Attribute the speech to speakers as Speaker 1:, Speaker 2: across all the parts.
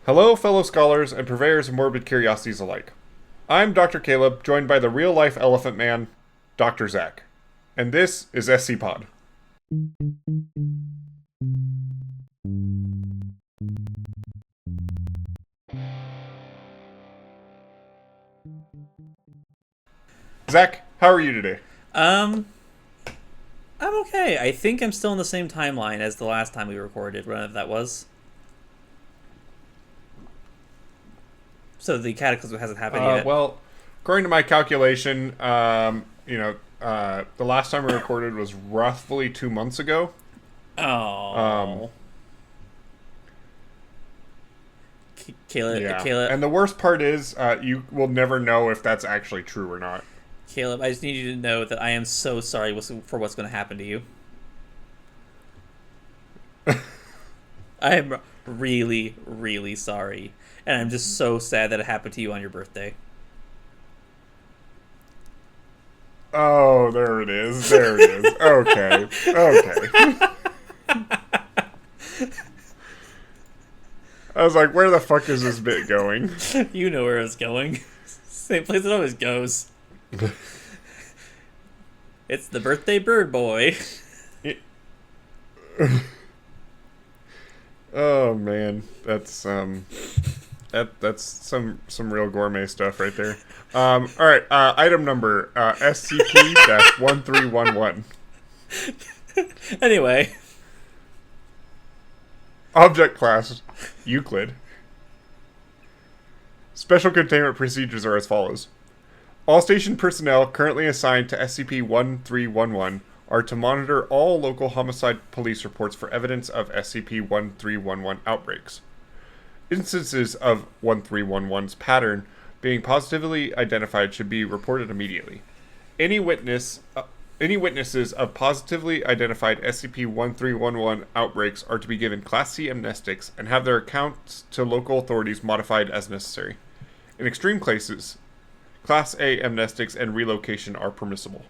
Speaker 1: Hello, fellow scholars and purveyors of morbid curiosities alike. I'm Dr. Caleb, joined by the real-life elephant man, Dr. Zach. And this is SCPod. Zach, how are you today?
Speaker 2: I'm okay. I think I'm still in the same timeline as the last time we recorded, whenever that was. So the cataclysm hasn't happened yet.
Speaker 1: Well, according to my calculation, the last time we recorded was roughly 2 months ago.
Speaker 2: Oh. Caleb,
Speaker 1: Yeah.
Speaker 2: Caleb,
Speaker 1: And the worst part is, you will never know if that's actually true or not.
Speaker 2: Caleb, I just need you to know that I am so sorry for what's going to happen to you. I am really, really sorry. And I'm just so sad that it happened to you on your birthday.
Speaker 1: Oh, there it is. There it is. Okay. Okay. I was like, where the fuck is this bit going?
Speaker 2: You know where it's going. Same place it always goes. It's the birthday bird boy.
Speaker 1: Oh man, that's that's some real gourmet stuff right there. All right, item number SCP-1311.
Speaker 2: Anyway,
Speaker 1: Object class Euclid. Special containment procedures are as follows. All station personnel currently assigned to SCP-1311 are to monitor all local homicide police reports for evidence of SCP-1311 outbreaks. Instances of 1311's pattern being positively identified should be reported immediately. Any witnesses of positively identified SCP-1311 outbreaks are to be given Class C amnestics and have their accounts to local authorities modified as necessary. In extreme cases, Class A amnestics and relocation are permissible.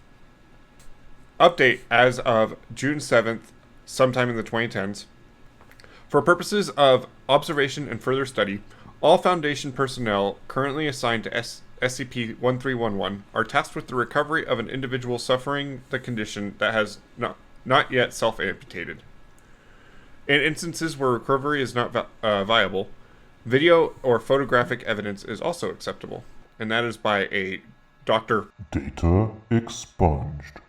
Speaker 1: Update as of June 7th, sometime in the 2010s. For purposes of observation and further study, all Foundation personnel currently assigned to SCP-1311 are tasked with the recovery of an individual suffering the condition that has not yet self-amputated. In instances where recovery is not viable, video or photographic evidence is also acceptable, and that is by a Dr.
Speaker 3: Data expunged.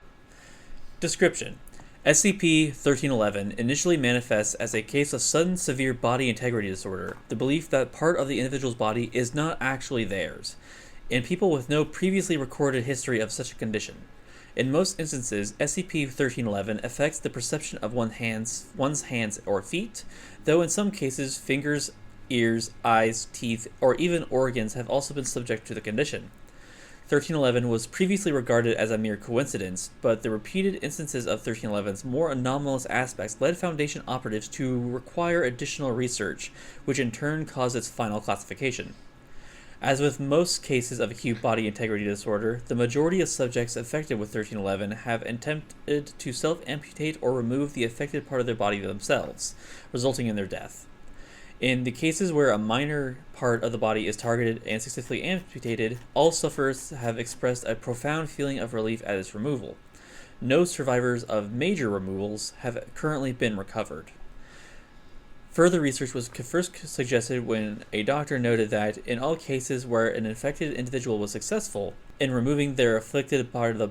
Speaker 2: description. SCP-1311 initially manifests as a case of sudden severe body integrity disorder, the belief that part of the individual's body is not actually theirs, in people with no previously recorded history of such a condition. In most instances, SCP-1311 affects the perception of one's hands or feet, though in some cases fingers, ears, eyes, teeth, or even organs have also been subject to the condition. 1311 was previously regarded as a mere coincidence, but the repeated instances of 1311's more anomalous aspects led Foundation operatives to require additional research, which in turn caused its final classification. As with most cases of acute body integrity disorder, the majority of subjects affected with 1311 have attempted to self-amputate or remove the affected part of their body themselves, resulting in their death. In the cases where a minor part of the body is targeted and successfully amputated, all sufferers have expressed a profound feeling of relief at its removal. No survivors of major removals have currently been recovered. Further research was first suggested when a doctor noted that in all cases where an infected individual was successful in removing their afflicted part of the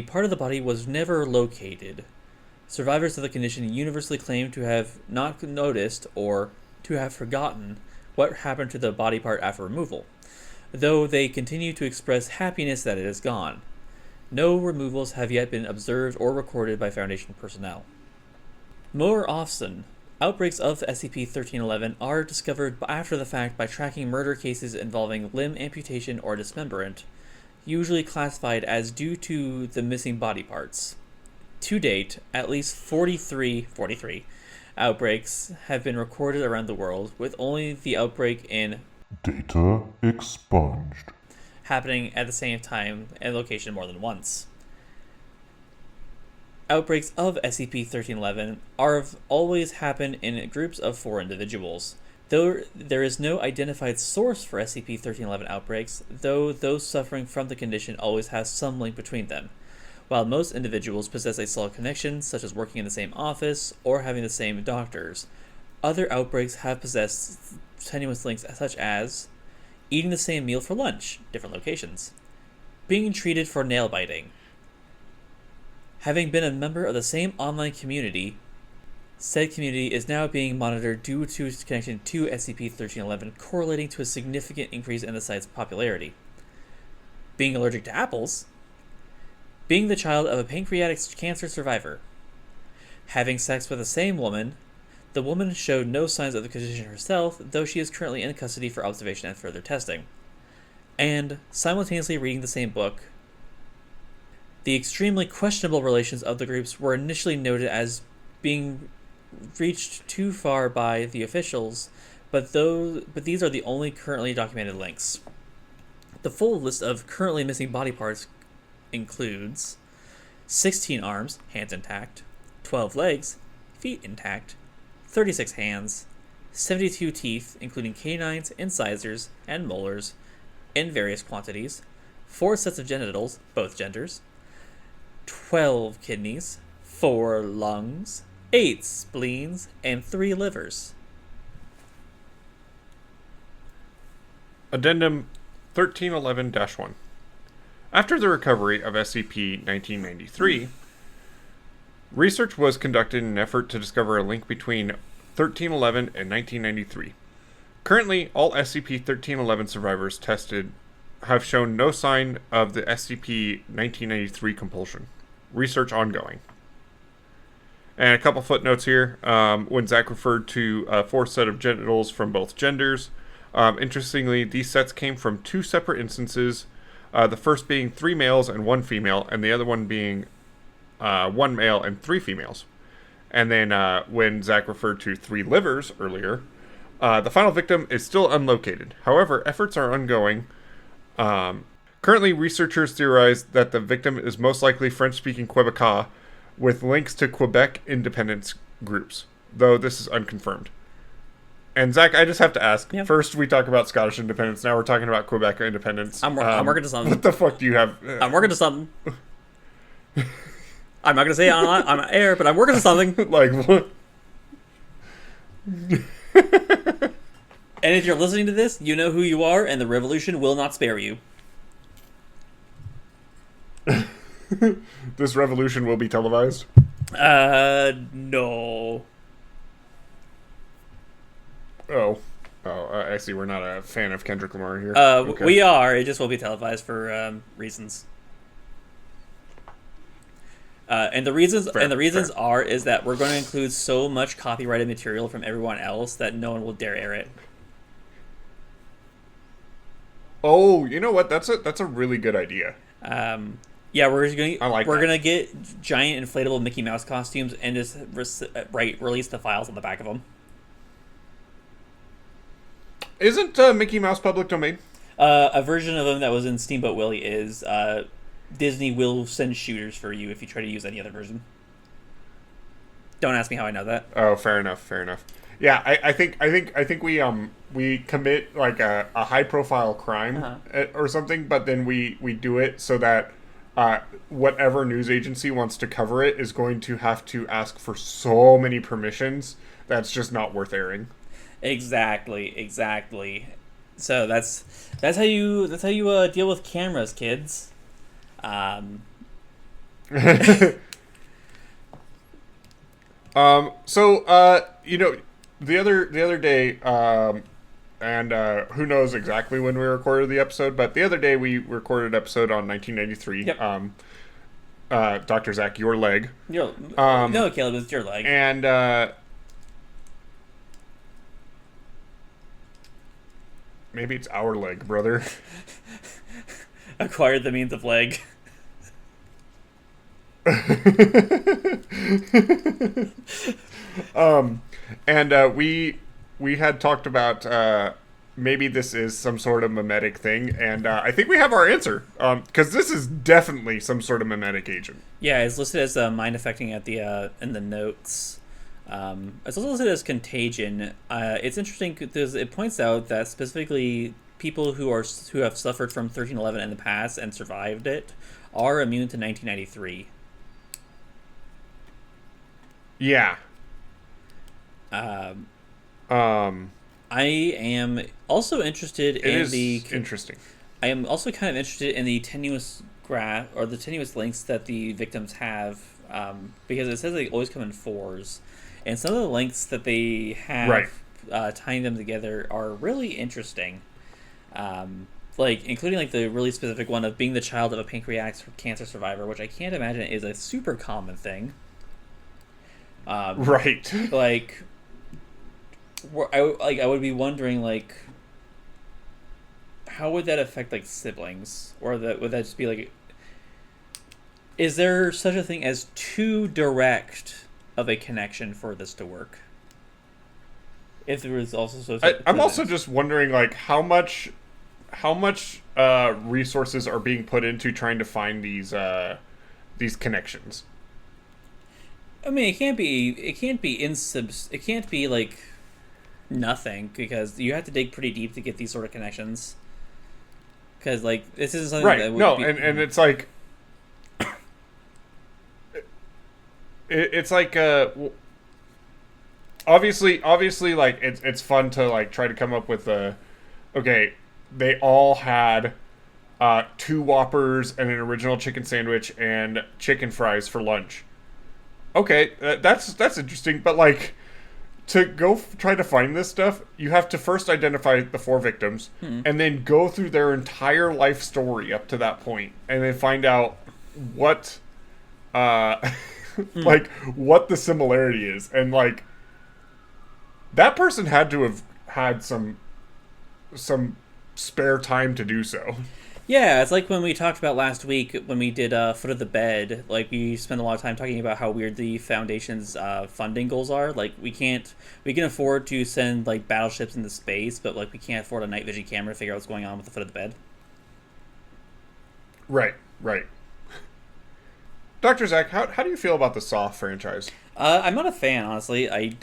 Speaker 2: part of the body was never located. Survivors of the condition universally claim to have not noticed or to have forgotten what happened to the body part after removal, though they continue to express happiness that it is gone. No removals have yet been observed or recorded by Foundation personnel. More often, outbreaks of SCP-1311 are discovered after the fact by tracking murder cases involving limb amputation or dismemberment, usually classified as due to the missing body parts. To date, at least 43 outbreaks have been recorded around the world, with only the outbreak in
Speaker 3: Data expunged.
Speaker 2: happening at the same time and location more than once. Outbreaks of SCP-1311 have always happened in groups of 4 individuals. Though there is no identified source for SCP-1311 outbreaks, though those suffering from the condition always have some link between them. While most individuals possess a solid connection, such as working in the same office or having the same doctors, other outbreaks have possessed tenuous links such as eating the same meal for lunch, different locations, being treated for nail biting, having been a member of the same online community. Said community is now being monitored due to its connection to SCP-1311, correlating to a significant increase in the site's popularity. Being allergic to apples, being the child of a pancreatic cancer survivor, having sex with the same woman. The woman showed no signs of the condition herself, though she is currently in custody for observation and further testing. And simultaneously reading the same book. The extremely questionable relations of the groups were initially noted as being reached too far by the officials, but these are the only currently documented links. The full list of currently missing body parts includes 16 arms, hands intact, 12 legs, feet intact, 36 hands, 72 teeth, including canines, incisors, and molars, in various quantities, 4 sets of genitals, both genders, 12 kidneys, 4 lungs, 8 spleens, and 3 livers.
Speaker 1: Addendum 1311-1. After the recovery of SCP-1993, research was conducted in an effort to discover a link between 1311 and 1993. Currently, all SCP-1311 survivors tested have shown no sign of the SCP-1993 compulsion. Research ongoing. And a couple footnotes here. When Zach referred to a 4th set of genitals from both genders, interestingly, these sets came from 2 separate instances, the first being 3 males and 1 female, and the other one being 1 male and 3 females. And then when Zach referred to 3 livers earlier, the final victim is still unlocated. However, efforts are ongoing. Currently, researchers theorize that the victim is most likely French-speaking Quebecois with links to Quebec independence groups, though this is unconfirmed. And Zach, I just have to ask.
Speaker 2: Yep.
Speaker 1: First, we talk about Scottish independence. Now we're talking about Quebec independence.
Speaker 2: I'm working to something.
Speaker 1: What the fuck do you have?
Speaker 2: I'm working to something. I'm not going to say it on air, but I'm working to something.
Speaker 1: Like, what?
Speaker 2: And if you're listening to this, you know who you are, and the revolution will not spare you.
Speaker 1: This revolution will be televised?
Speaker 2: No.
Speaker 1: Oh, I see. We're not a fan of Kendrick Lamar here.
Speaker 2: Okay. We are. It just will be televised for reasons. And the reasons is that we're going to include so much copyrighted material from everyone else that no one will dare air it.
Speaker 1: Oh, you know what? That's a really good idea.
Speaker 2: Yeah, we're gonna
Speaker 1: get
Speaker 2: giant inflatable Mickey Mouse costumes and just release the files on the back of them.
Speaker 1: Isn't Mickey Mouse public domain?
Speaker 2: A version of them that was in Steamboat Willie is Disney will send shooters for you if you try to use any other version. Don't ask me how I know that.
Speaker 1: Oh, fair enough. Yeah, I think we commit like a high profile crime or something, but then we do it so that whatever news agency wants to cover it is going to have to ask for so many permissions that's just not worth airing.
Speaker 2: Exactly. So that's how you deal with cameras, kids.
Speaker 1: So the other day, and who knows exactly when we recorded the episode, but the other day we recorded an episode on 1993.
Speaker 2: Yep.
Speaker 1: Dr. Zach, your leg.
Speaker 2: No, Caleb, it's your leg.
Speaker 1: And maybe it's our leg, brother.
Speaker 2: Acquired the means of leg.
Speaker 1: And we had talked about maybe this is some sort of memetic thing, and I think we have our answer, because this is definitely some sort of memetic agent.
Speaker 2: Yeah, it's listed as mind affecting at the in the notes. It's also listed as contagion. It's interesting because it points out that specifically people who have suffered from 1311 in the past and survived it are immune to 1993.
Speaker 1: Yeah.
Speaker 2: I am also interested
Speaker 1: interesting.
Speaker 2: I am also kind of interested in the tenuous graph or the tenuous links that the victims have, because it says they always come in 4s, and some of the links that they have tying them together are really interesting. Including like the really specific one of being the child of a pancreatic cancer survivor, which I can't imagine is a super common thing.
Speaker 1: Right.
Speaker 2: Like, I would be wondering, like, how would that affect like siblings, or would that just be like, is there such a thing as too direct of a connection for this to work? If there was also
Speaker 1: I'm also just wondering, like, how much resources are being put into trying to find these connections.
Speaker 2: I mean, it can't be like nothing, because you have to dig pretty deep to get these sort of connections. Because like this isn't something that would be...
Speaker 1: and it's like it's like obviously like it's fun to like try to come up with okay, they all had 2 Whoppers and an original chicken sandwich and chicken fries for lunch. Okay, that's interesting, but like, to go try to find this stuff, you have to first identify the 4 victims, and then go through their entire life story up to that point, and then find out what, like, what the similarity is, and like, that person had to have had some spare time to do so.
Speaker 2: Yeah, it's like when we talked about last week when we did Foot of the Bed. Like, we spent a lot of time talking about how weird the Foundation's funding goals are. Like, we can afford to send like battleships into space, but like we can't afford a night vision camera to figure out what's going on with the Foot of the Bed.
Speaker 1: Right. Dr. Zach, how do you feel about the Saw franchise?
Speaker 2: I'm not a fan, honestly. I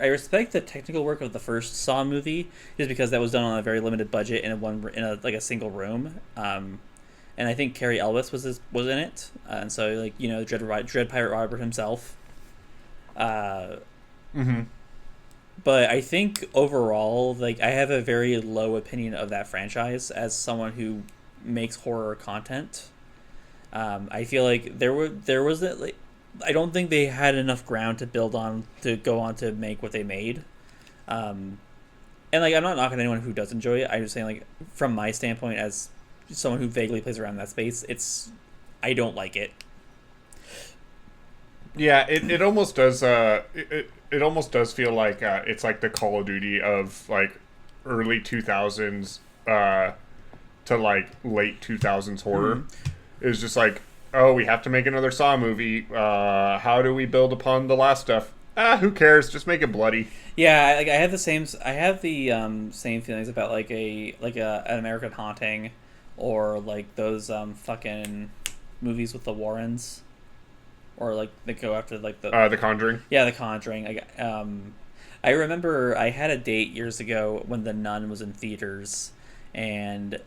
Speaker 2: respect the technical work of the first Saw movie, just because that was done on a very limited budget in a single room. And I think Cary Elwes was in it, and so like, you know, Dread Pirate Robert himself. But I think overall, like, I have a very low opinion of that franchise as someone who makes horror content. I feel like there was that, like, I don't think they had enough ground to build on to go on to make what they made. And like, I'm not knocking anyone who does enjoy it. I'm just saying, like, from my standpoint as someone who vaguely plays around in that space, I don't like it. Yeah,
Speaker 1: it almost does. It almost does feel like it's like the Call of Duty of like early 2000s to like late 2000s horror. It was just like, oh, we have to make another Saw movie. How do we build upon the last stuff? Who cares? Just make it bloody.
Speaker 2: Yeah, like I have the same feelings about like an American Haunting, or like those fucking movies with the Warrens, or like they go after like
Speaker 1: The Conjuring.
Speaker 2: Yeah, The Conjuring. I remember I had a date years ago when The Nun was in theaters, and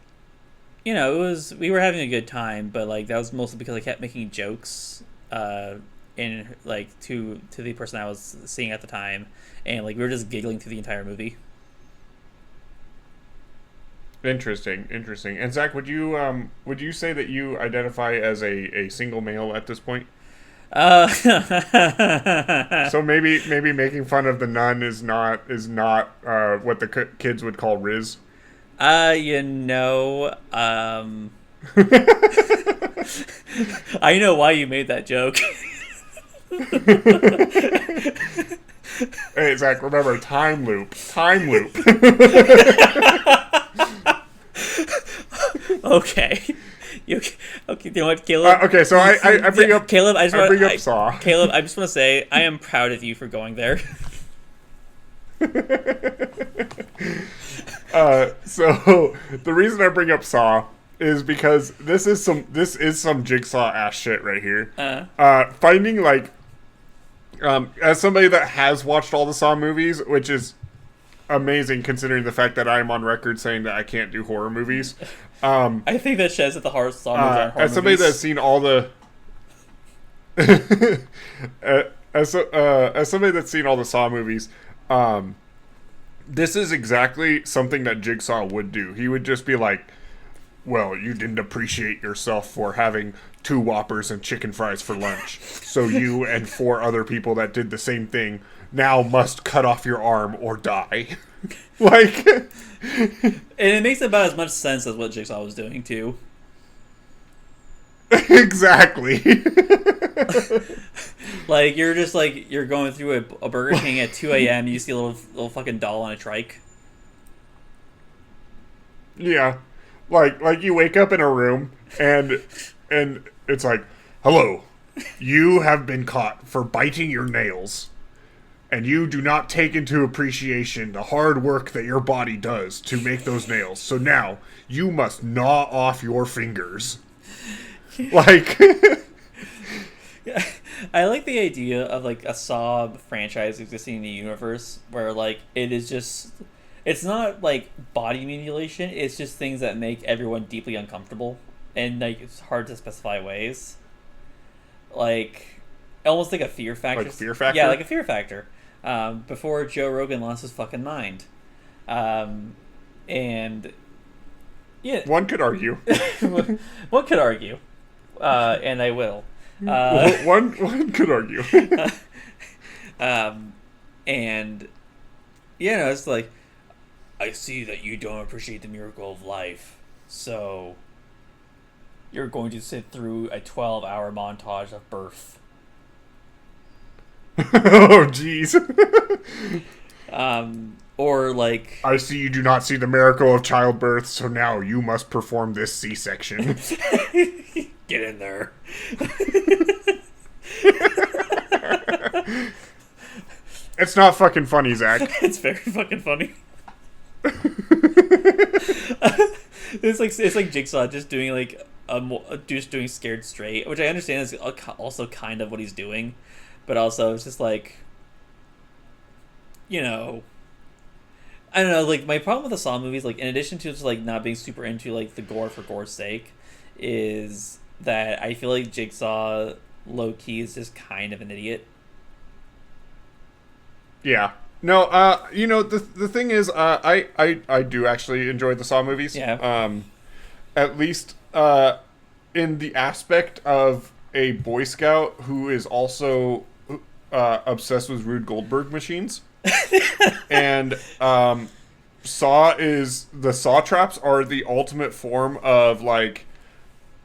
Speaker 2: you know, we were having a good time, but like that was mostly because I kept making jokes in like to the person I was seeing at the time, and like we were just giggling through the entire movie.
Speaker 1: Interesting. And Zach, would you say that you identify as a single male at this point? So maybe making fun of The Nun is not what the kids would call Riz.
Speaker 2: You know, I know why you made that joke.
Speaker 1: Hey, Zach, remember, time loop.
Speaker 2: Okay. You know what, Caleb?
Speaker 1: Okay, so I bring up
Speaker 2: Caleb. I
Speaker 1: bring up Saw.
Speaker 2: Caleb, I just want to say I am proud of you for going there.
Speaker 1: So the reason I bring up Saw is because this is some Jigsaw ass shit right here. Finding like As somebody that has watched all the Saw movies, which is amazing considering the fact that I am on record saying that I can't do horror movies.
Speaker 2: I think that sheds that the horror Saw movies aren't horror
Speaker 1: as somebody
Speaker 2: movies.
Speaker 1: that's seen all the as somebody that's seen all the Saw movies, this is exactly something that Jigsaw would do. He would just be like, well, you didn't appreciate yourself for having 2 Whoppers and chicken fries for lunch. So you and 4 other people that did the same thing now must cut off your arm or die. Like...
Speaker 2: And it makes about as much sense as what Jigsaw was doing, too.
Speaker 1: Exactly.
Speaker 2: Like, you're just like, you're going through a Burger King at 2 a.m., you see a little fucking doll on a trike.
Speaker 1: Yeah. Like you wake up in a room and it's like, hello, you have been caught for biting your nails, and you do not take into appreciation the hard work that your body does to make those nails. So now you must gnaw off your fingers. Like,
Speaker 2: I like the idea of like a Saw franchise existing in the universe where like it is just, it's not like body mutilation, it's just things that make everyone deeply uncomfortable and like it's hard to specify ways. Like almost like a fear factor.
Speaker 1: like Fear Factor?
Speaker 2: Yeah, like a fear factor. Before Joe Rogan lost his fucking mind. And yeah,
Speaker 1: One could argue.
Speaker 2: one could argue. And I will.
Speaker 1: One could argue.
Speaker 2: And you know, it's like, I see that you don't appreciate the miracle of life, so you're going to sit through a 12-hour montage of birth.
Speaker 1: Oh, jeez.
Speaker 2: Or like,
Speaker 1: I see you do not see the miracle of childbirth, so now you must perform this C-section.
Speaker 2: get in there.
Speaker 1: It's not fucking funny, Zach.
Speaker 2: It's very fucking funny. It's like Jigsaw just doing like just doing Scared Straight, which I understand is also kind of what he's doing, but also it's just like, you know, I don't know. Like my problem with the Saw movies, like in addition to just like not being super into like the gore for gore's sake, is that I feel like Jigsaw low key is just kind of an idiot.
Speaker 1: Yeah. No, you know, the thing is, I do actually enjoy the Saw movies.
Speaker 2: Yeah.
Speaker 1: At least, in the aspect of a Boy Scout who is also, obsessed with Rube Goldberg machines. And, the Saw traps are the ultimate form of, like,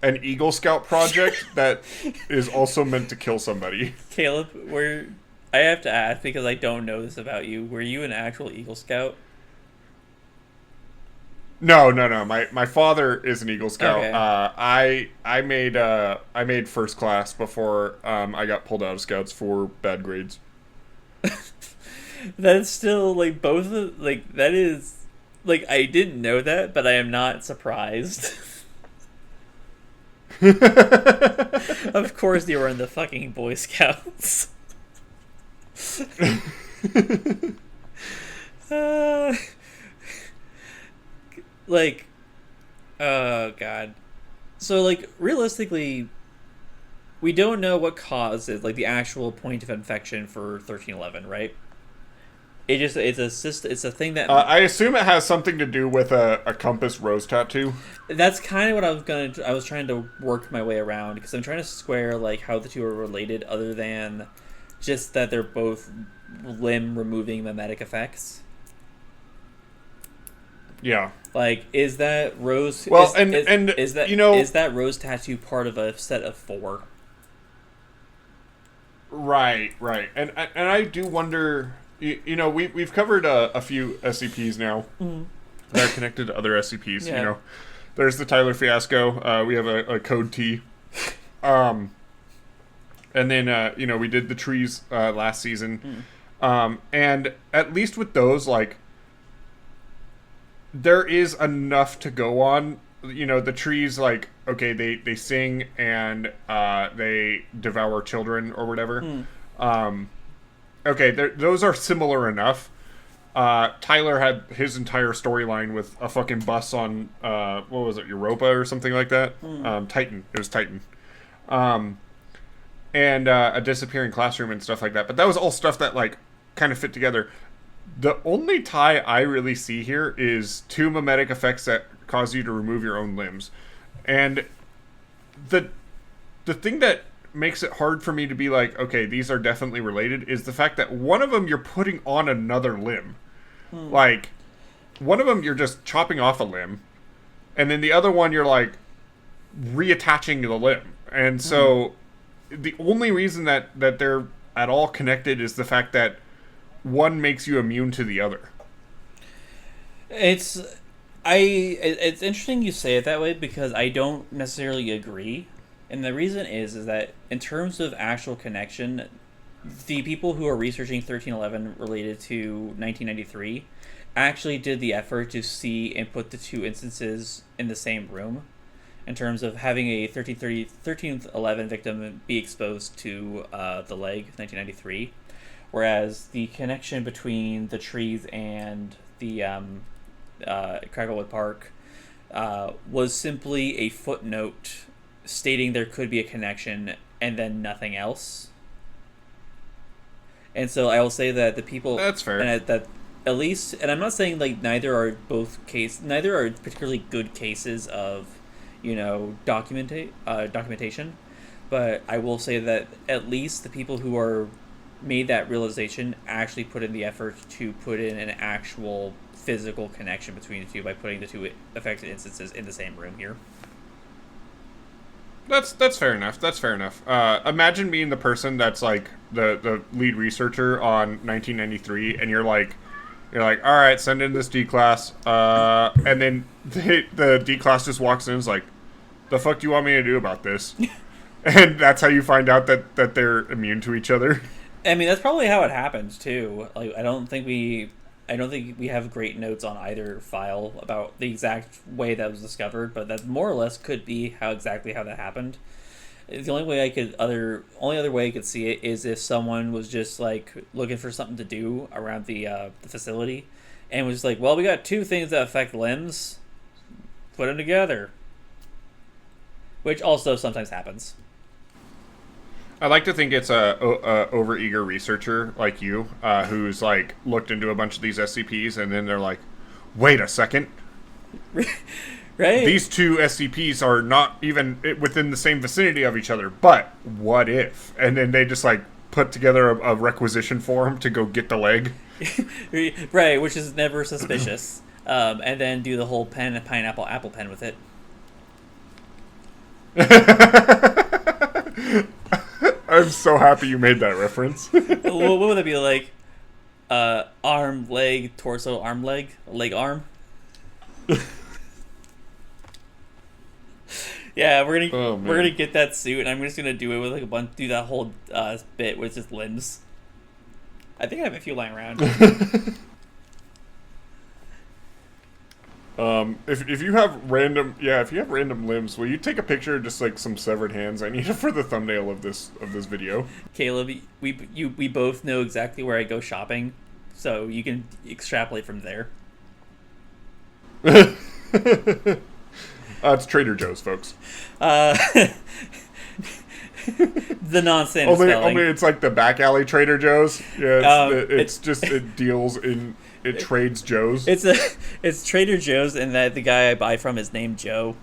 Speaker 1: an Eagle Scout project that is also meant to kill somebody.
Speaker 2: Caleb, I have to ask because I don't know this about you. Were you an actual Eagle Scout?
Speaker 1: No. My father is an Eagle Scout.
Speaker 2: Okay.
Speaker 1: I made first class before I got pulled out of Scouts for bad grades.
Speaker 2: That's still like both of like that is like I didn't know that, but I am not surprised. Of course you were in the fucking Boy Scouts. Like, oh god. So like realistically, we don't know what causes like the actual point of infection for 1311, right? It's a thing that
Speaker 1: I assume it has something to do with a compass rose tattoo.
Speaker 2: that's kind of what I was trying to work my way around because I'm trying to square like how the two are related, other than just that they're both limb removing mimetic effects.
Speaker 1: Yeah.
Speaker 2: Like, is that rose?
Speaker 1: Well,
Speaker 2: is that,
Speaker 1: you know,
Speaker 2: is that rose tattoo part of a set of 4?
Speaker 1: Right. And I do wonder. You know, we've covered a few SCPs now that are connected to other SCPs.
Speaker 2: Yeah.
Speaker 1: You know, there's the Tyler fiasco. We have a code T. And then you know, we did the trees last season. And at least with those, like, there is enough to go on. You know, the trees, like, okay, they sing and they devour children or whatever. okay, those are similar enough. Tyler had his entire storyline with a fucking bus on, what was it, Europa or something like that? Titan. It was Titan. And a disappearing classroom and stuff like that. But that was all stuff that, like, kind of fit together. The only tie I really see here is two mimetic effects that cause you to remove your own limbs. And the thing that makes it hard for me to be like, okay, these are definitely related, is the fact that one of them you're putting on another limb. Like, one of them you're just chopping off a limb, and then the other one you're, like, reattaching the limb. And so the only reason that they're at all connected is the fact that one makes you immune to the other.
Speaker 2: It's interesting you say it that way, because I don't necessarily agree. And the reason is that in terms of actual connection, the people who are researching 1311 related to 1993 actually did the effort to see and put the two instances in the same room, in terms of having a 1311 victim be exposed to the leg, 1993, whereas the connection between the trees and the Cracklewood Park was simply a footnote stating there could be a connection and then nothing else. And so I will say that the people...
Speaker 1: That's fair.
Speaker 2: And that at least... And I'm not saying, like, neither are particularly good cases of, you know, documentation. But I will say that at least the people who are made that realization actually put in the effort to put in an actual physical connection between the two by putting the two affected instances in the same room here.
Speaker 1: That's fair enough. That's fair enough. Imagine being the person that's like the lead researcher on 1993, and you're like, all right, send in this D class, and then the D class just walks in and is like, the fuck do you want me to do about this? And that's how you find out that they're immune to each other.
Speaker 2: I mean, that's probably how it happens too. Like, I don't think we have great notes on either file about the exact way that was discovered, but that more or less could be how that happened. The only other way I could see it is if someone was just like looking for something to do around the facility, and was like, well, we got two things that affect limbs, put them together, which also sometimes happens.
Speaker 1: I like to think it's a overeager researcher like you, who's like looked into a bunch of these SCPs, and then they're like, "Wait a second,
Speaker 2: right?
Speaker 1: These two SCPs are not even within the same vicinity of each other. But what if?" And then they just like put together a requisition form to go get the leg,
Speaker 2: right? Which is never suspicious, and then do the whole pineapple apple pen with it.
Speaker 1: I'm so happy you made that reference.
Speaker 2: What would that be like? Arm, leg, torso, arm, leg, arm. Yeah, we're gonna get that suit, and I'm just gonna do it with like do that whole bit with just limbs. I think I have a few lying around.
Speaker 1: If you have random limbs, will you take a picture of just like some severed hands? I need it for the thumbnail of this video.
Speaker 2: Caleb, we both know exactly where I go shopping, so you can extrapolate from there.
Speaker 1: It's Trader Joe's, folks.
Speaker 2: The nonsense spelling.
Speaker 1: Only it's like the back alley Trader Joe's. Yeah, it trades Joe's.
Speaker 2: It's Trader Joe's, and that the guy I buy from is named Joe.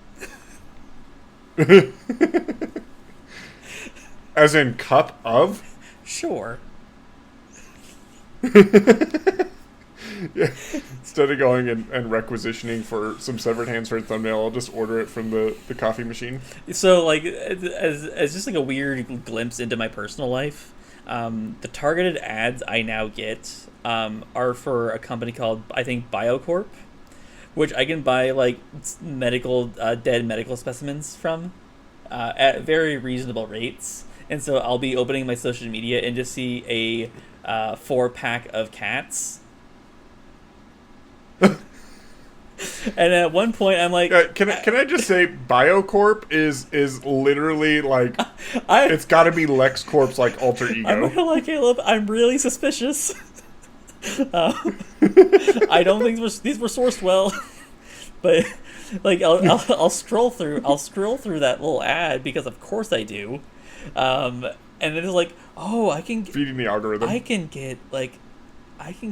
Speaker 1: As in cup of?
Speaker 2: Sure.
Speaker 1: Yeah. Instead of going and requisitioning for some severed hands for a thumbnail, I'll just order it from the coffee machine. So,
Speaker 2: like, as just like a weird glimpse into my personal life, the targeted ads I now get are for a company called, I think, BioCorp, which I can buy like dead medical specimens from at very reasonable rates. And so I'll be opening my social media and just see a 4-pack of cats. And at one point, I'm like,
Speaker 1: can I just say, Biocorp is literally like,
Speaker 2: I
Speaker 1: it's got to be LexCorp's like alter
Speaker 2: I'm
Speaker 1: ego.
Speaker 2: not gonna lie, Caleb. I'm really suspicious. I don't think these were sourced well, but like I'll scroll through that little ad because of course I do, and then it's like, oh,
Speaker 1: Feeding the algorithm.
Speaker 2: I can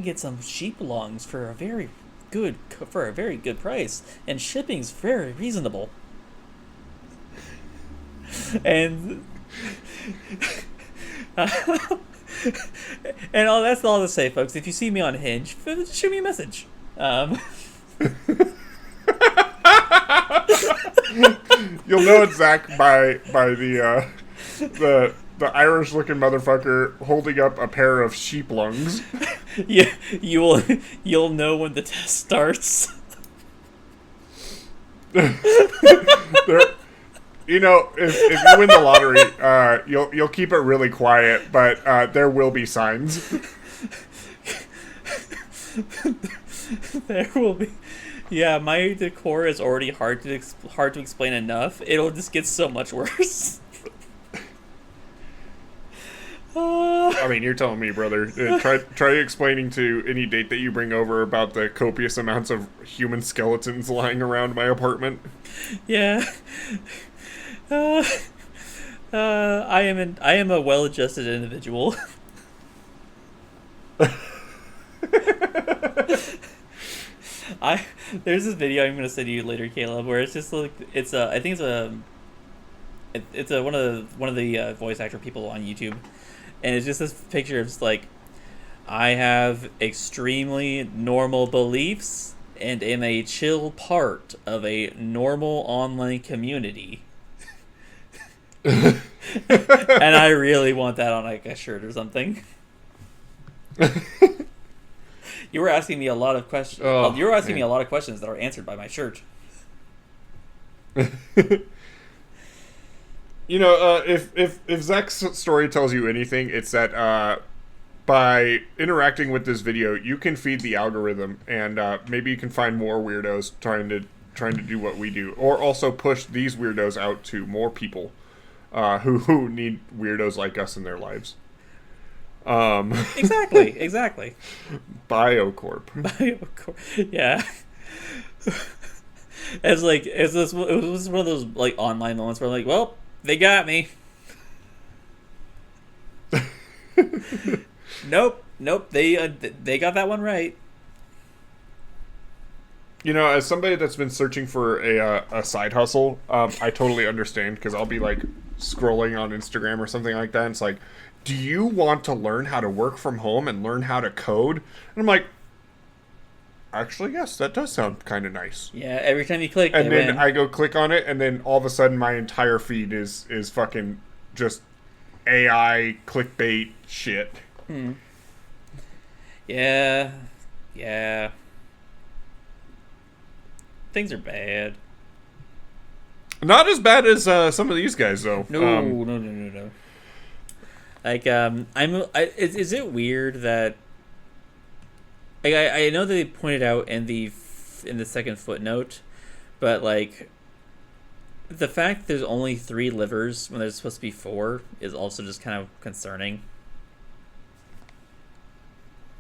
Speaker 2: get some sheep lungs for a very good price, and shipping's very reasonable. And and that's all to say, folks. If you see me on Hinge, just shoot me a message.
Speaker 1: You'll know it's Zach by the Irish-looking motherfucker holding up a pair of sheep lungs.
Speaker 2: Yeah, you'll know when the test starts.
Speaker 1: You know, if you win the lottery, you'll keep it really quiet, but there will be signs.
Speaker 2: There will be. Yeah, my decor is already hard to explain enough. It'll just get so much worse.
Speaker 1: I mean, you're telling me, brother. Try explaining to any date that you bring over about the copious amounts of human skeletons lying around my apartment.
Speaker 2: Yeah. I am a well-adjusted individual. There's this video I'm gonna send you later, Caleb, where it's just like it's one of the voice actor people on YouTube, and it's just this picture of just like, I have extremely normal beliefs and am a chill part of a normal online community. And I really want that on like a shirt or something. You were asking me a lot of questions. You were asking me a lot of questions that are answered by my shirt.
Speaker 1: You know, if Zach's story tells you anything, it's that by interacting with this video, you can feed the algorithm, and maybe you can find more weirdos trying to do what we do, or also push these weirdos out to more people who need weirdos like us in their lives.
Speaker 2: Exactly.
Speaker 1: Biocorp,
Speaker 2: yeah. It was one of those like online moments where I'm like, well, they got me. Nope. They got that one right.
Speaker 1: You know, as somebody that's been searching for a side hustle, I totally understand, because I'll be like scrolling on Instagram or something like that, and it's like, do you want to learn how to work from home and learn how to code? And I'm like, actually, yes, that does sound kind of nice.
Speaker 2: Yeah, every time you click,
Speaker 1: and then I go click on it, and then all of a sudden my entire feed is fucking just AI clickbait shit.
Speaker 2: Yeah. Things are bad.
Speaker 1: Not as bad as some of these guys, though.
Speaker 2: No. Like, is it weird that, like, I know they pointed out in the second footnote, but like, the fact there's only 3 livers when there's supposed to be 4 is also just kind of concerning.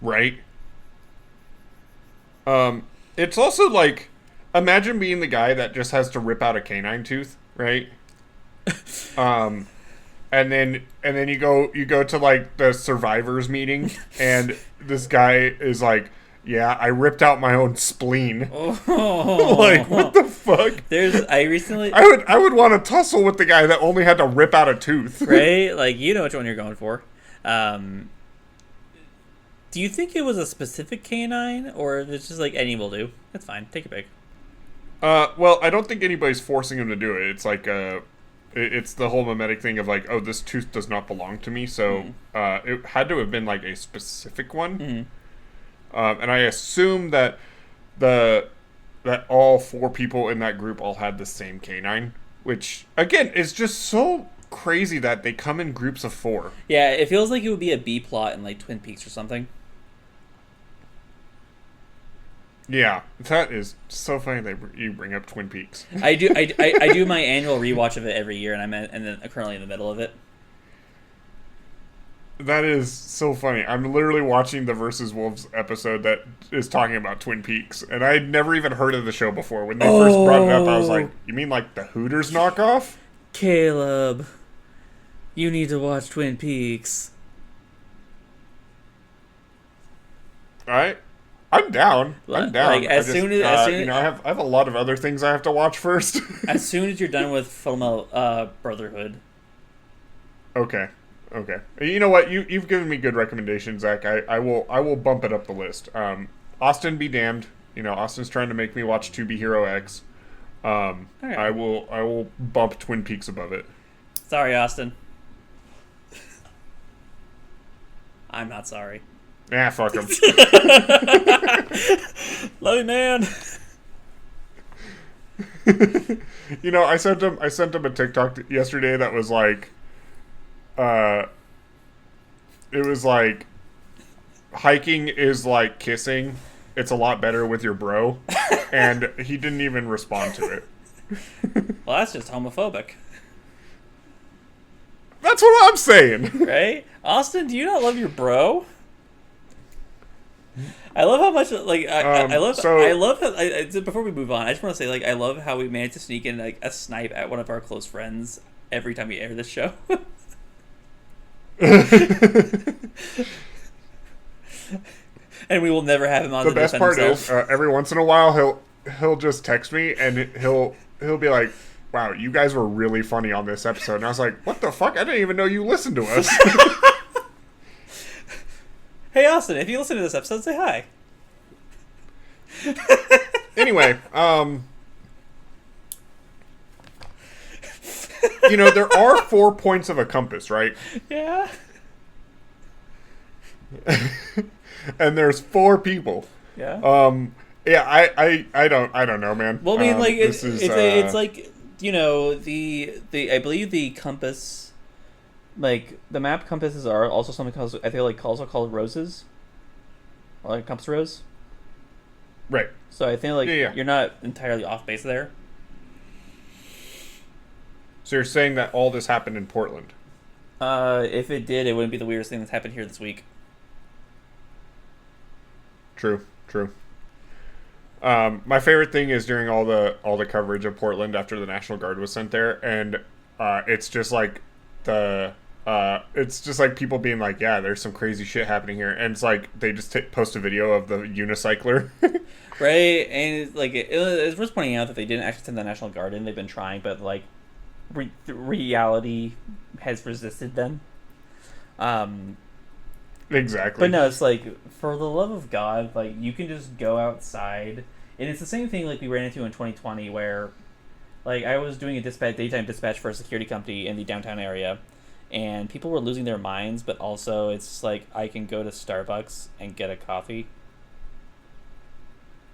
Speaker 1: Right. It's also like, imagine being the guy that just has to rip out a canine tooth, right? And then you go to like the survivors meeting, and this guy is like, yeah, I ripped out my own spleen.
Speaker 2: Oh.
Speaker 1: Like, what the fuck?
Speaker 2: I
Speaker 1: would want to tussle with the guy that only had to rip out a tooth.
Speaker 2: Right? Like, you know which one you're going for. Do you think it was a specific canine, or if it's just like any will do? That's fine. Take a pick.
Speaker 1: Well, I don't think anybody's forcing him to do it. It's like it's the whole mimetic thing of like, oh, this tooth does not belong to me, so it had to have been like a specific one. And I assume that that all 4 people in that group all had the same canine, which again is just so crazy that they come in groups of 4.
Speaker 2: Yeah, it feels like it would be a B plot in like Twin Peaks or something.
Speaker 1: Yeah, that is so funny that you bring up Twin Peaks.
Speaker 2: I do my annual rewatch of it every year, and I'm currently in the middle of it.
Speaker 1: That is so funny. I'm literally watching the Versus Wolves episode that is talking about Twin Peaks, and I had never even heard of the show before. When they first brought it up, I was like, "You mean like the Hooters knockoff?"
Speaker 2: Caleb, you need to watch Twin Peaks.
Speaker 1: All right. I'm down. I'm down.
Speaker 2: Like, as soon as
Speaker 1: I have a lot of other things I have to watch first.
Speaker 2: as soon as you're done with Fullmetal Brotherhood.
Speaker 1: Okay. You know what? You've given me good recommendations, Zach. I will bump it up the list. Austin be damned. Austin's trying to make me watch 2B Hero X.
Speaker 2: Right.
Speaker 1: I will bump Twin Peaks above it.
Speaker 2: Sorry, Austin. I'm not sorry.
Speaker 1: Nah, fuck him.
Speaker 2: Love you, man.
Speaker 1: I sent him a TikTok yesterday that was like, it was like, hiking is like kissing. It's a lot better with your bro, and he didn't even respond to it.
Speaker 2: Well, that's just homophobic.
Speaker 1: That's what I'm saying.
Speaker 2: Right? Austin, do you not love your bro? I love how much I love how before we move on, I just want to say I love how we managed to sneak in a snipe at one of our close friends every time we air this show. And we will never have him on.
Speaker 1: The best part is every once in a while he'll just text me and he'll be like, "Wow, you guys were really funny on this episode." And I was like, "What the fuck? I didn't even know you listened to us."
Speaker 2: Hey, Austin, if you listen to this episode, say hi.
Speaker 1: Anyway, there are 4 points of a compass, right?
Speaker 2: Yeah.
Speaker 1: And there's 4 people.
Speaker 2: Yeah.
Speaker 1: Yeah, I don't know, man.
Speaker 2: Well, I mean, it's like I believe the compass. Like, the map compasses are also something called, I think, also called roses. Or, like, compass rose.
Speaker 1: Right.
Speaker 2: So I think, you're not entirely off base there.
Speaker 1: So you're saying that all this happened in Portland?
Speaker 2: If it did, it wouldn't be the weirdest thing that's happened here this week.
Speaker 1: True. My favorite thing is during all the coverage of Portland after the National Guard was sent there, and it's just like it's just like people being like, yeah, there's some crazy shit happening here, and it's like they just post a video of the unicycler.
Speaker 2: Right, and it's worth pointing out that they didn't actually send the National Guard in. They've been trying, but reality has resisted them.
Speaker 1: Exactly.
Speaker 2: But no, it's for the love of God, you can just go outside, and it's the same thing we ran into in 2020 where I was doing a daytime dispatch for a security company in the downtown area, and people were losing their minds, but also it's I can go to Starbucks and get a coffee.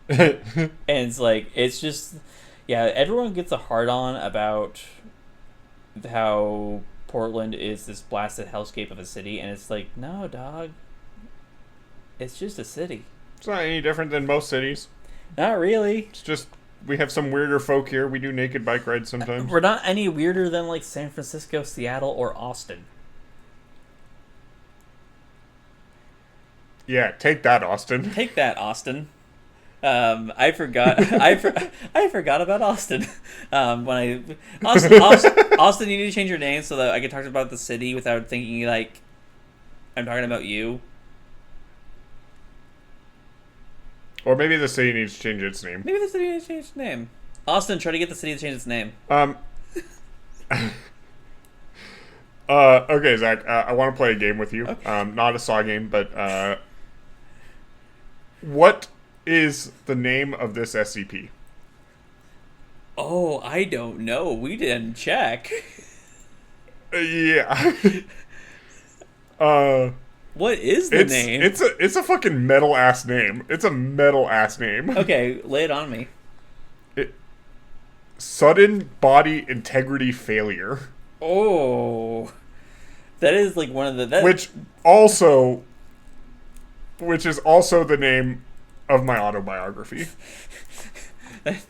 Speaker 2: And it's just, yeah, everyone gets a hard-on about how Portland is this blasted hellscape of a city, and it's no, dog. It's just a city.
Speaker 1: It's not any different than most cities.
Speaker 2: Not really.
Speaker 1: It's just we have some weirder folk here. We do naked bike rides sometimes.
Speaker 2: We're not any weirder than San Francisco, Seattle, or Austin.
Speaker 1: Yeah, take that, Austin.
Speaker 2: Take that, Austin. I forgot. I forgot about Austin. Austin, you need to change your name so that I can talk about the city without thinking I'm talking about you.
Speaker 1: Or maybe the city needs to change its name.
Speaker 2: Maybe the city needs to change its name. Austin, try to get the city to change its name.
Speaker 1: Okay, Zach. I want to play a game with you.
Speaker 2: Okay.
Speaker 1: Not a Saw game, but what is the name of this SCP?
Speaker 2: Oh, I don't know. We didn't check.
Speaker 1: Yeah.
Speaker 2: What is the name?
Speaker 1: It's a fucking metal ass name. It's a metal ass name.
Speaker 2: Okay, lay it on me.
Speaker 1: Sudden body integrity failure.
Speaker 2: Oh, that is one of the
Speaker 1: which is also the name of my autobiography.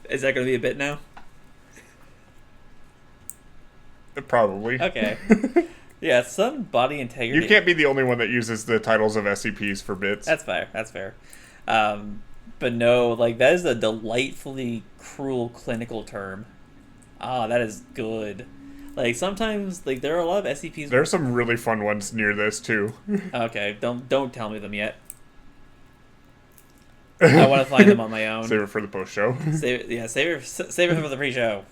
Speaker 2: Is that going to be a bit now?
Speaker 1: Probably.
Speaker 2: Okay. Yeah, some body integrity.
Speaker 1: You can't be the only one that uses the titles of SCPs for bits.
Speaker 2: That's fair. But no, like, that is a delightfully cruel clinical term. Ah, that is good. Like, sometimes, like, there are a lot of SCPs.
Speaker 1: There are some really fun ones near this too.
Speaker 2: Okay, don't tell me them yet. I want to find them on my own.
Speaker 1: Save it for the post show.
Speaker 2: Save it for the pre-show.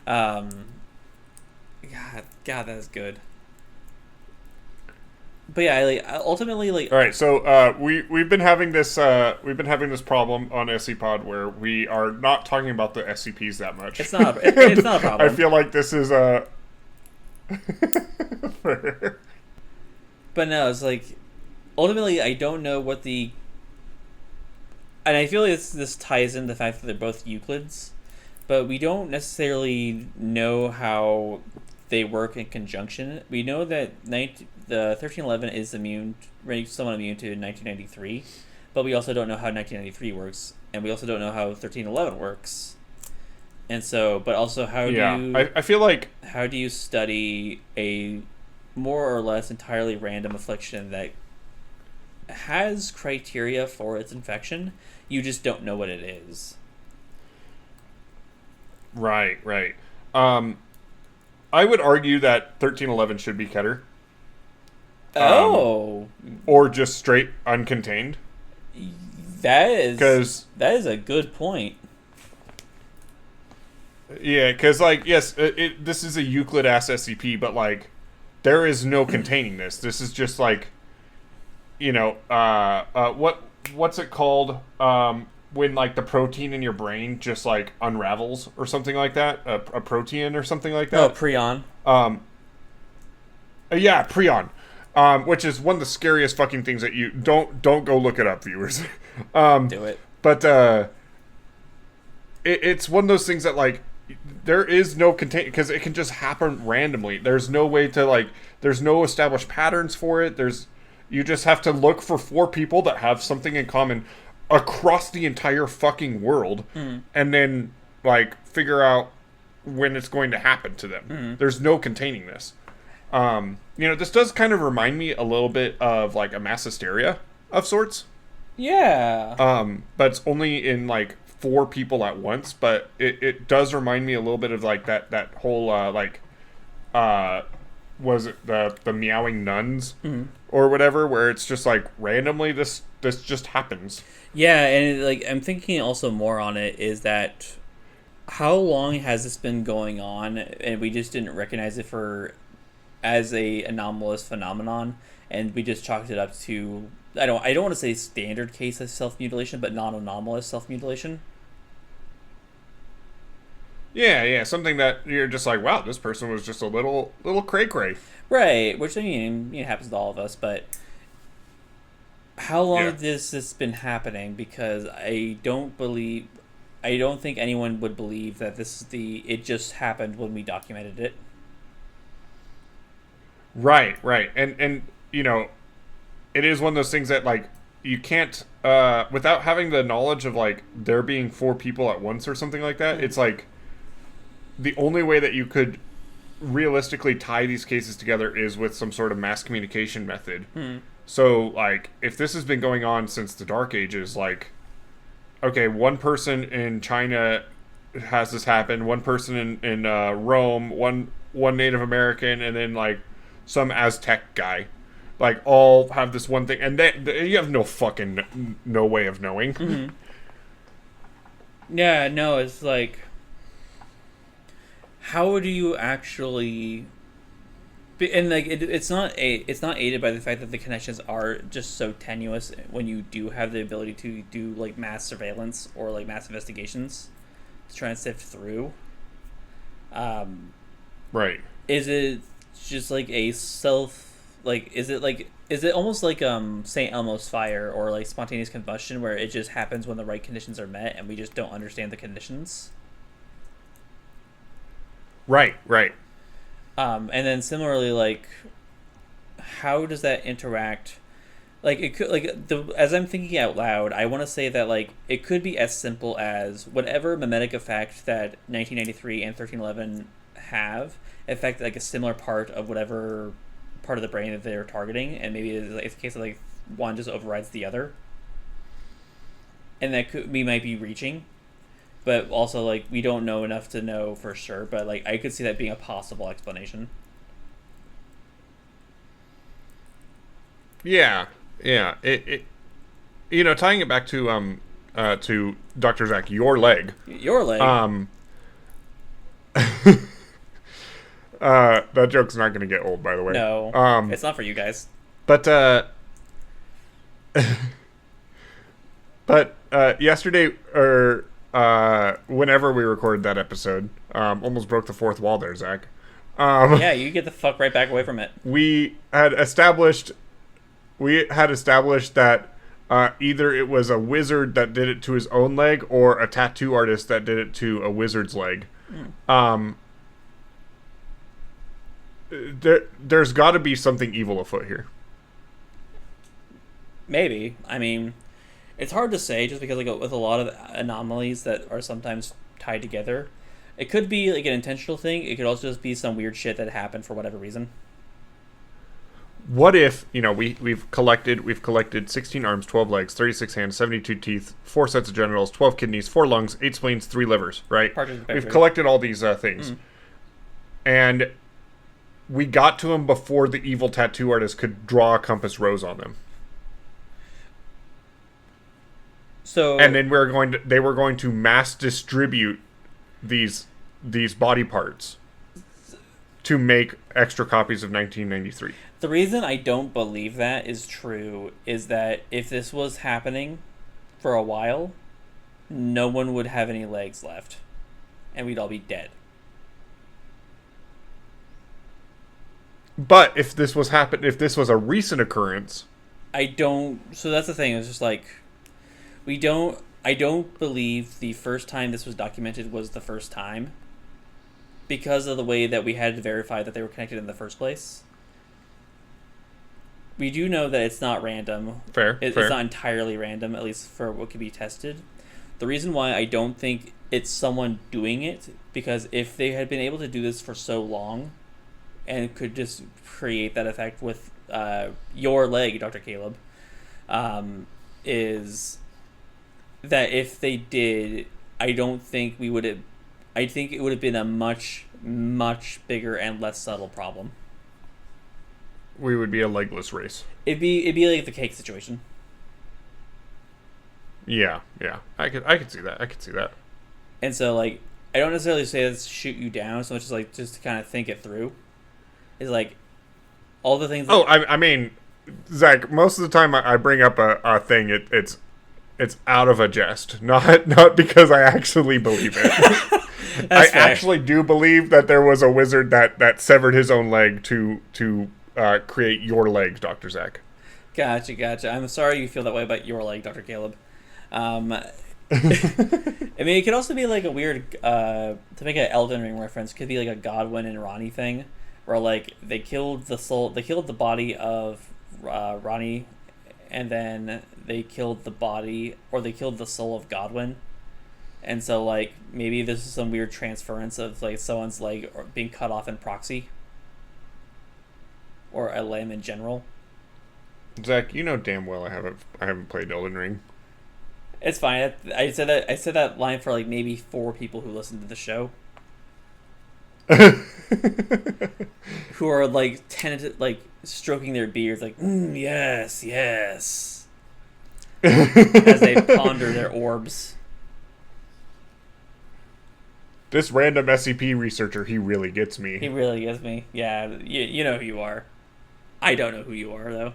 Speaker 2: God, that is good. But yeah, like, ultimately, like.
Speaker 1: All right, so we've been having this problem on SCPod where we are not talking about the SCPs that much.
Speaker 2: It's not a problem.
Speaker 1: I feel like this is
Speaker 2: But no, it's like, ultimately, I don't know what the. And I feel like this ties in the fact that they're both Euclids, but we don't necessarily know how they work in conjunction. We know that the 1311 is somewhat immune to 1993, but we also don't know how 1993 works, and we also don't know how 1311 works. And so, but also
Speaker 1: I feel like,
Speaker 2: how do you study a more or less entirely random affliction that has criteria for its infection? You just don't know what it is.
Speaker 1: Right. I would argue that 1311 should be Keter. Or just straight uncontained.
Speaker 2: That is a good point.
Speaker 1: Yeah, because, like, yes, this is a Euclid-ass SCP, but, like, there is no containing this. This is just, like, you know, what's it called when, like, the protein in your brain just, like, unravels or something like that? A protein or something like that?
Speaker 2: Oh, prion.
Speaker 1: Yeah, prion. Which is one of the scariest fucking things that you... Don't go look it up, viewers.
Speaker 2: Do it.
Speaker 1: But, it's one of those things that, like, there is no contain... Because it can just happen randomly. There's no way to, like... There's no established patterns for it. You just have to look for 4 people that have something in common across the entire fucking world, and then, like, figure out when it's going to happen to them. There's no containing this. You know, this does kind of remind me a little bit of, like, a mass hysteria of sorts.
Speaker 2: Yeah.
Speaker 1: But it's only in, like, 4 people at once, but it does remind me a little bit of, like, that whole, was it the meowing nuns or whatever, where it's just like randomly this just happens.
Speaker 2: Yeah, and like, I'm thinking also more on it is that how long has this been going on and we just didn't recognize it as a anomalous phenomenon, and we just chalked it up to I don't want to say standard case of self-mutilation, but non-anomalous self-mutilation.
Speaker 1: Yeah, something that you're just like, wow, this person was just a little cray-cray.
Speaker 2: Right, which, I mean, it happens to all of us, but how long has this been happening? Because I don't think anyone would believe that it just happened when we documented it.
Speaker 1: Right. And you know, it is one of those things that, like, you can't, without having the knowledge of, like, there being 4 people at once or something like that, it's like, the only way that you could realistically tie these cases together is with some sort of mass communication method. So, like, if this has been going on since the Dark Ages, like, okay, one person in China has this happen, one person in Rome, one Native American, and then, like, some Aztec guy, like, all have this one thing, and you have no way of knowing.
Speaker 2: Yeah, no, it's like, how do you actually? And like, it's not aided by the fact that the connections are just so tenuous when you do have the ability to do, like, mass surveillance or, like, mass investigations to try and sift through.
Speaker 1: Right.
Speaker 2: Is it just like is it almost like St. Elmo's fire or, like, spontaneous combustion, where it just happens when the right conditions are met and we just don't understand the conditions?
Speaker 1: Right.
Speaker 2: And then similarly, like, how does that interact Like it could as I'm thinking out loud, I want to say that like it could be as simple as whatever mimetic effect that 1993 and 1311 have affect like a similar part of whatever part of the brain that they're targeting, and maybe it's a case of like one just overrides the other, and that we might be reaching, but also like we don't know enough to know for sure. But like I could see that being a possible explanation.
Speaker 1: Yeah. It tying it back to Dr. Zach, your leg. That joke's not going to get old, by the way.
Speaker 2: No, it's not for you guys.
Speaker 1: But yesterday, or whenever we recorded that episode, almost broke the fourth wall there, Zach.
Speaker 2: Yeah, you get the fuck right back away from it.
Speaker 1: We had established that either it was a wizard that did it to his own leg or a tattoo artist that did it to a wizard's leg. There's got to be something evil afoot here.
Speaker 2: Maybe. I mean, it's hard to say just because like with a lot of anomalies that are sometimes tied together. It could be like an intentional thing. It could also just be some weird shit that happened for whatever reason.
Speaker 1: What if, we've collected 16 arms, 12 legs, 36 hands, 72 teeth, 4 sets of genitals, 12 kidneys, 4 lungs, 8 spleens, 3 livers, right? We've collected all these things. And we got to them before the evil tattoo artist could draw a compass rose on them. And then they were going to mass distribute these body parts to make extra copies of 1993.
Speaker 2: The reason I don't believe that is true is that if this was happening for a while, no one would have any legs left, and we'd all be dead.
Speaker 1: But if this was a recent occurrence,
Speaker 2: so that's the thing. It's just like I don't believe the first time this was documented was the first time, because of the way that we had to verify that they were connected in the first place. We do know that it's not random.
Speaker 1: Fair.
Speaker 2: It's not entirely random, at least for what could be tested. The reason why I don't think it's someone doing it, because if they had been able to do this for so long and could just create that effect with your leg, Dr. Caleb, is that if they did, I think it would have been a much, much bigger and less subtle problem.
Speaker 1: We would be a legless race.
Speaker 2: It'd be like the cake situation.
Speaker 1: Yeah. I could see that.
Speaker 2: And so like I don't necessarily say this to shoot you down so much as like just to kind of think it through. Is like all the things.
Speaker 1: I mean, Zach. Most of the time I bring up a thing. It's out of a jest, not because I actually believe it. I actually do believe that there was a wizard that severed his own leg to create your leg, Dr. Zach.
Speaker 2: Gotcha. I'm sorry you feel that way about your leg, Dr. Caleb. I mean, it could also be like a weird, to make an Elden Ring reference, could be like a Godwin and Ronnie thing, where like they killed the body of Ronnie, and then they killed the soul of Godwin. And so like maybe this is some weird transference of like someone's leg being cut off in proxy. Or a limb in general.
Speaker 1: Zach, you know damn well I haven't played Elden Ring.
Speaker 2: It's fine. I said that line for like maybe 4 people who listen to the show. Who are like like stroking their beards like, yes. As they ponder their orbs.
Speaker 1: This random SCP researcher, he really gets me.
Speaker 2: He really gets me. Yeah, you know who you are. I don't know who you are, though.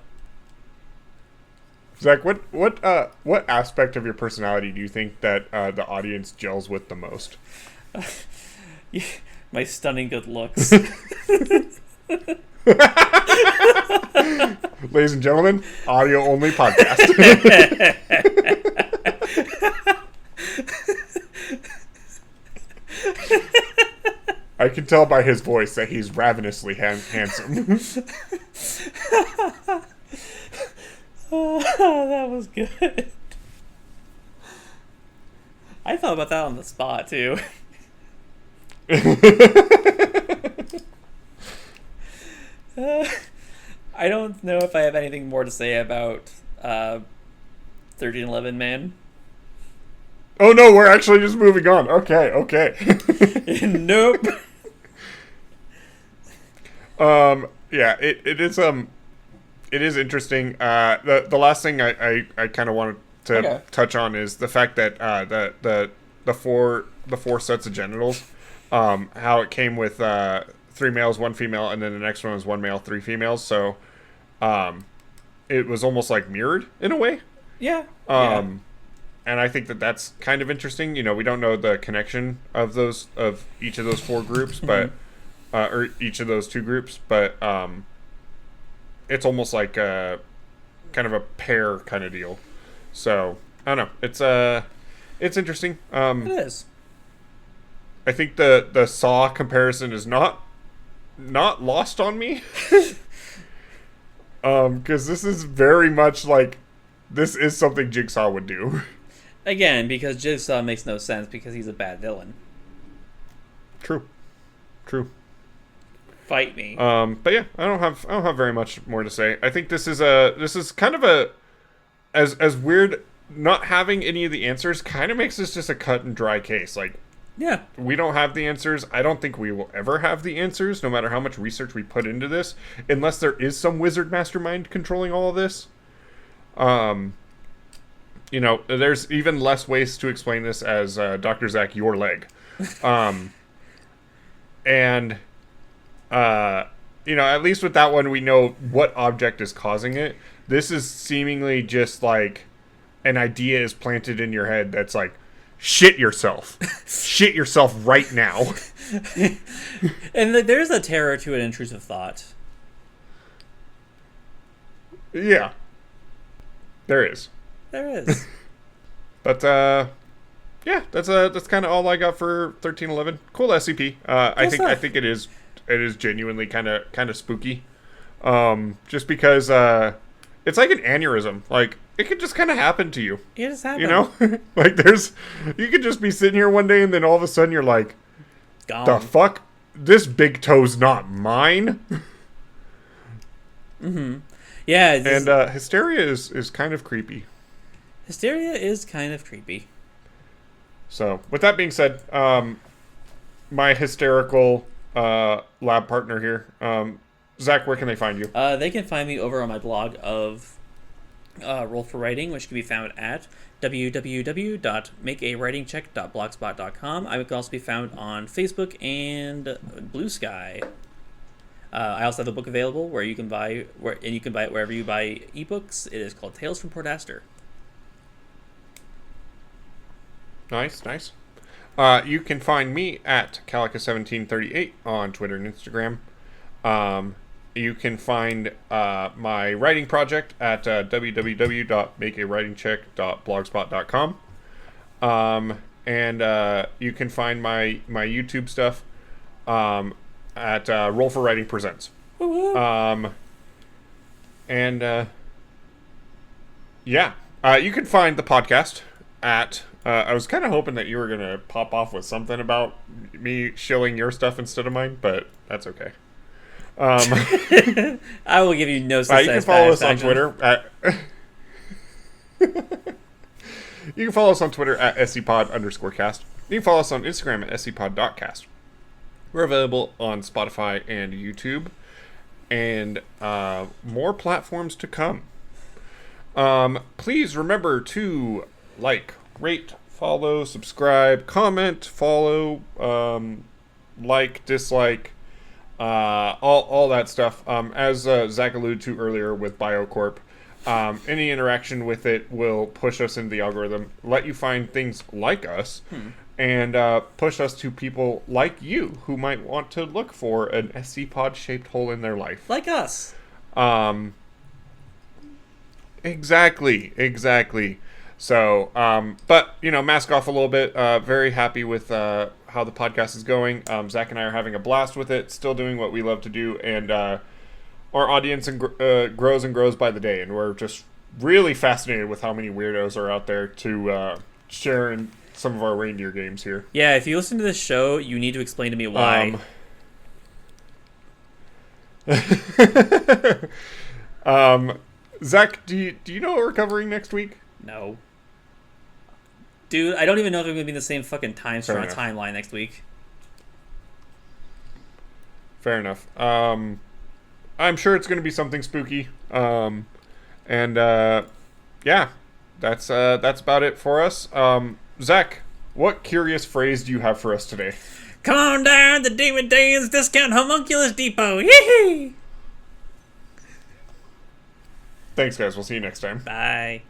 Speaker 1: Zach, what aspect of your personality do you think that the audience gels with the most?
Speaker 2: My stunning good looks.
Speaker 1: Ladies and gentlemen, audio only podcast. I can tell by his voice that he's ravenously handsome.
Speaker 2: That was good. I thought about that on the spot, too. I don't know if I have anything more to say about 1311 Man.
Speaker 1: Oh no, we're actually just moving on. Okay.
Speaker 2: Nope.
Speaker 1: Yeah, it is interesting. The last thing I kind of wanted to touch on is the fact that the four sets of genitals, how it came with 3 males, 1 female, and then the next one was 1 male, 3 females. So, it was almost like mirrored in a way.
Speaker 2: Yeah.
Speaker 1: And I think that that's kind of interesting. You know, we don't know the connection of each of those 4 groups, but or each of those 2 groups, but it's almost like a kind of a pair kind of deal. So I don't know. It's interesting.
Speaker 2: It is.
Speaker 1: I think the Saw comparison is not lost on me. Because this is very much like this is something Jigsaw would do.
Speaker 2: Again, because Jigsaw makes no sense because he's a bad villain.
Speaker 1: True.
Speaker 2: Fight me.
Speaker 1: But yeah, I don't have very much more to say. I think this is kind of a as weird. Not having any of the answers kind of makes this just a cut and dry case. Like,
Speaker 2: yeah,
Speaker 1: we don't have the answers. I don't think we will ever have the answers, no matter how much research we put into this, unless there is some wizard mastermind controlling all of this. You know, there's even less ways to explain this as Dr. Zach, your leg. And you know, at least with that one, we know what object is causing it. This is seemingly just like an idea is planted in your head that's like, shit yourself. Shit yourself right now.
Speaker 2: And there's a terror to an intrusive thought.
Speaker 1: Yeah. There is. But, yeah, that's kind of all I got for 1311. Cool SCP. I think it is genuinely kind of spooky. Just because it's like an aneurysm. Like, it could just kind of happen to you.
Speaker 2: It just happens.
Speaker 1: You know? Like, you could just be sitting here one day and then all of a sudden you're like,
Speaker 2: gone.
Speaker 1: The fuck? This big toe's not mine?
Speaker 2: Mm-hmm. Yeah.
Speaker 1: And hysteria is kind of creepy.
Speaker 2: Hysteria is kind of creepy.
Speaker 1: So, with that being said, my hysterical lab partner here, Zach, where can they find you?
Speaker 2: They can find me over on my blog of Roll for Writing, which can be found at www.makeawritingcheck.blogspot.com. I can also be found on Facebook and Blue Sky. I also have a book available where you can buy it wherever you buy ebooks. It is called Tales from Port Astor.
Speaker 1: Nice. You can find me at Calica1738 on Twitter and Instagram. You can find my writing project at www.makeawritingcheck.blogspot.com. And you can find my YouTube stuff at Roll for Writing Presents. Yeah, you can find the podcast at... I was kind of hoping that you were going to pop off with something about me shilling your stuff instead of mine, but that's okay.
Speaker 2: I will give you no such
Speaker 1: you can follow us on Twitter at... You can follow us on Twitter at SCPod_cast. You can follow us on Instagram at SCPod.cast. We're available on Spotify and YouTube. And more platforms to come. Please remember to like, rate, follow, subscribe, comment, follow, like, dislike, all that stuff. As Zach alluded to earlier with BioCorp, any interaction with it will push us into the algorithm, let you find things like us, and push us to people like you who might want to look for an SCPod shaped hole in their life.
Speaker 2: Like us.
Speaker 1: Exactly. So, but, mask off a little bit. Very happy with how the podcast is going. Zach and I are having a blast with it, still doing what we love to do, and our audience grows and grows by the day, and we're just really fascinated with how many weirdos are out there to share in some of our reindeer games here.
Speaker 2: Yeah, if you listen to this show, you need to explain to me why.
Speaker 1: Zach, do you know what we're covering next week?
Speaker 2: No. Dude, I don't even know if I'm going to be in the same fucking
Speaker 1: enough.
Speaker 2: timeline next week.
Speaker 1: Fair enough. I'm sure it's going to be something spooky. Yeah, that's about it for us. Zach, what curious phrase do you have for us today?
Speaker 2: Come on down to David Dane's Discount Homunculus Depot. Yee!
Speaker 1: Thanks, guys. We'll see you next time.
Speaker 2: Bye.